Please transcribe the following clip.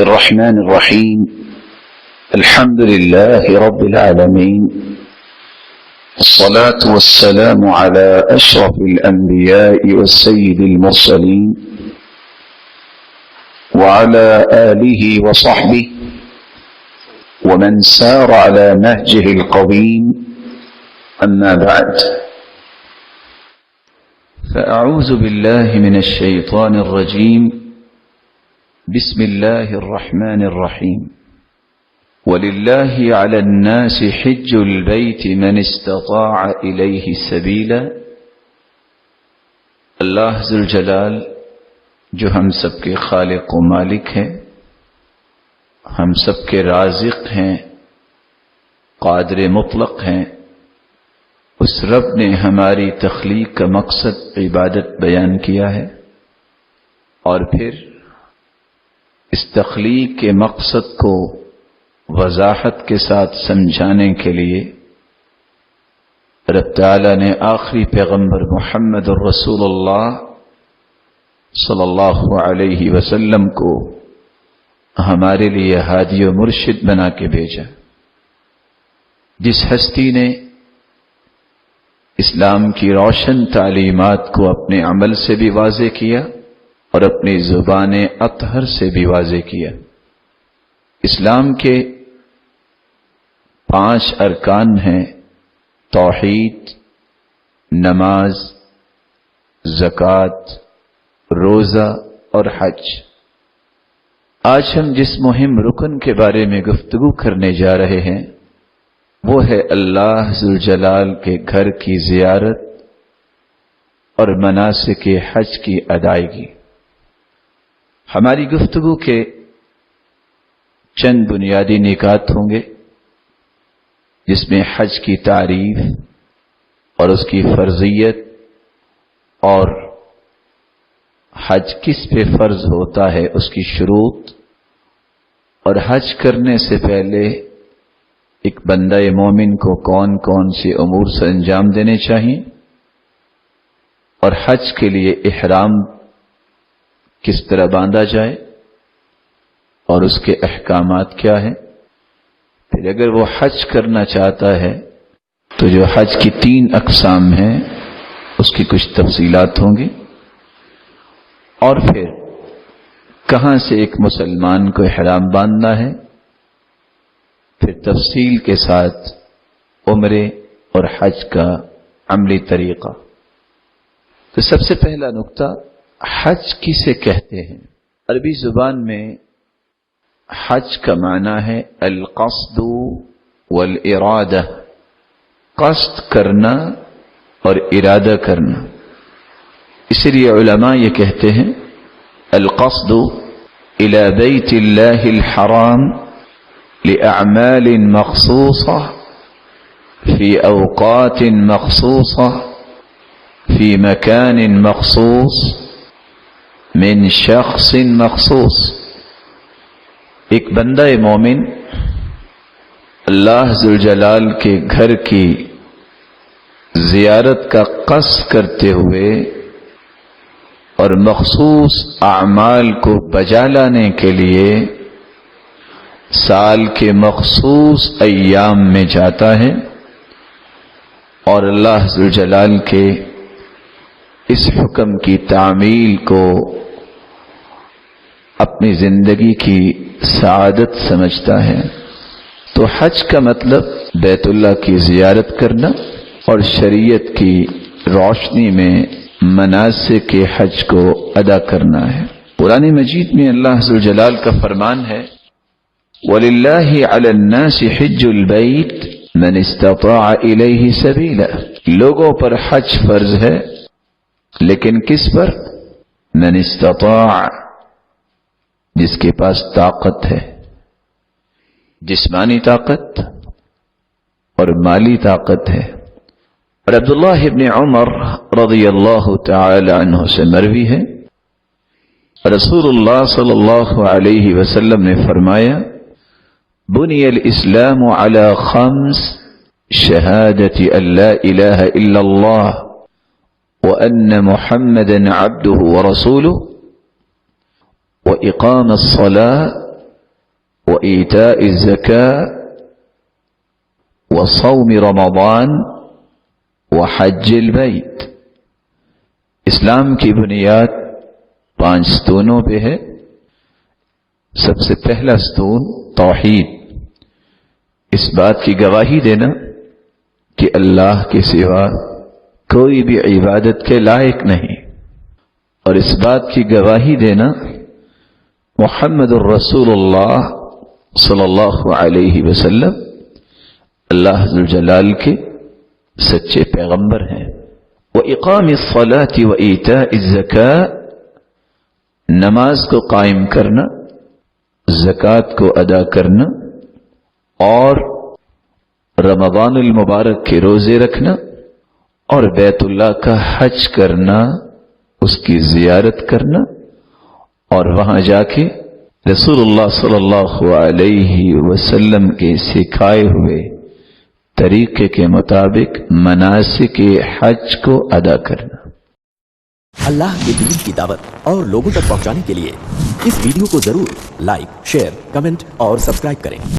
الرحمن الرحيم. الحمد لله رب العالمين، الصلاة والسلام على أشرف الأنبياء والسيد المرسلين وعلى آله وصحبه ومن سار على نهجه القويم، أما بعد، فأعوذ بالله من الشيطان الرجيم. بسم الله الرحمن الرحيم. ولله على الناس حج البيت من استطاع إليه سبيلا. اللہ ذوالجلال جو ہم سب کے خالق و مالک ہیں، ہم سب کے رازق ہیں، قادر مطلق ہیں، اس رب نے ہماری تخلیق کا مقصد عبادت بیان کیا ہے، اور پھر اس تخلیق کے مقصد کو وضاحت کے ساتھ سمجھانے کے لیے رب تعالی نے آخری پیغمبر محمد الرسول اللہ صلی اللہ علیہ وسلم کو ہمارے لیے ہادی و مرشد بنا کے بھیجا. جس ہستی نے اسلام کی روشن تعلیمات کو اپنے عمل سے بھی واضح کیا اور اپنی زبان اطہر سے بھی واضح کیا. اسلام کے 5 ارکان ہیں: توحید، نماز، زکوٰۃ، روزہ اور حج. آج ہم جس مہم رکن کے بارے میں گفتگو کرنے جا رہے ہیں وہ ہے اللہ ذوالجلال کے گھر کی زیارت اور مناسک حج کی ادائیگی. ہماری گفتگو کے چند بنیادی نکات ہوں گے جس میں حج کی تعریف اور اس کی فرضیت اور حج کس پہ فرض ہوتا ہے اس کی شروط، اور حج کرنے سے پہلے ایک بندہ مومن کو کون کون سے امور سے انجام دینے چاہیے، اور حج کے لیے احرام کس طرح باندھا جائے اور اس کے احکامات کیا ہیں. پھر اگر وہ حج کرنا چاہتا ہے تو جو حج کی 3 اقسام ہیں اس کی کچھ تفصیلات ہوں گی، اور پھر کہاں سے ایک مسلمان کو احرام باندھنا ہے، پھر تفصیل کے ساتھ عمرے اور حج کا عملی طریقہ. تو سب سے پہلا نقطہ، حج کسے کہتے ہیں؟ عربی زبان میں حج کا معنی ہے القصد والارادہ، قصد کرنا اور ارادہ کرنا. اسی لیے علماء یہ کہتے ہیں القصد الى بیت اللہ الحرام لأعمال مخصوصة في اوقات مخصوصة في مكان مخصوص من شخص مخصوص. ایک بندہ مومن اللہ ذوالجلال کے گھر کی زیارت کا قصد کرتے ہوئے اور مخصوص اعمال کو بجا لانے کے لیے سال کے مخصوص ایام میں جاتا ہے، اور اللہ ذوالجلال کے اس حکم کی تعمیل کو اپنی زندگی کی سعادت سمجھتا ہے. تو حج کا مطلب بیت اللہ کی زیارت کرنا اور شریعت کی روشنی میں مناسک کے حج کو ادا کرنا ہے. قرآن مجید میں اللہ ذوالجلال کا فرمان ہے وَلِلَّهِ عَلَى النَّاسِ حِجُّ الْبَيْتِ مَنِ اسْتَطَاعَ إِلَيْهِ سَبِيلًا. لوگوں پر حج فرض ہے، لیکن کس پر؟ مَنِ اسْتَطَاعَ، جس کے پاس طاقت ہے، جسمانی طاقت اور مالی طاقت ہے. اور عبداللہ ابن عمر رضی اللہ تعالی عنہ سے مروی ہے رسول اللہ صلی اللہ علیہ وسلم نے فرمایا بني الإسلام على 5 شهادة أن لا إله إلا الله وأن محمدا عبده ورسوله وإقام الصلاة وإيتاء الزكاة وصوم رمضان وحج البيت. اسلام کی بنیاد 5 ستونوں پہ ہے. سب سے پہلا ستون توحید، اس بات کی گواہی دینا کہ اللہ کے سوا کوئی بھی عبادت کے لائق نہیں، اور اس بات کی گواہی دینا محمد الرسول اللہ صلی اللہ علیہ وسلم اللہ ذوالجلال کے سچے پیغمبر ہیں. وإقام الصلاة وإيتاء الزکاة، نماز کو قائم کرنا، زکوٰۃ کو ادا کرنا، اور رمضان المبارک کے روزے رکھنا، اور بیت اللہ کا حج کرنا، اس کی زیارت کرنا، اور وہاں جا کے رسول اللہ صلی اللہ علیہ وسلم کے سکھائے ہوئے طریقے کے مطابق مناسک حج کو ادا کرنا. اللہ کے دین کی دعوت اور لوگوں تک پہنچانے کے لیے اس ویڈیو کو ضرور لائک، شیئر، کمنٹ اور سبسکرائب کریں.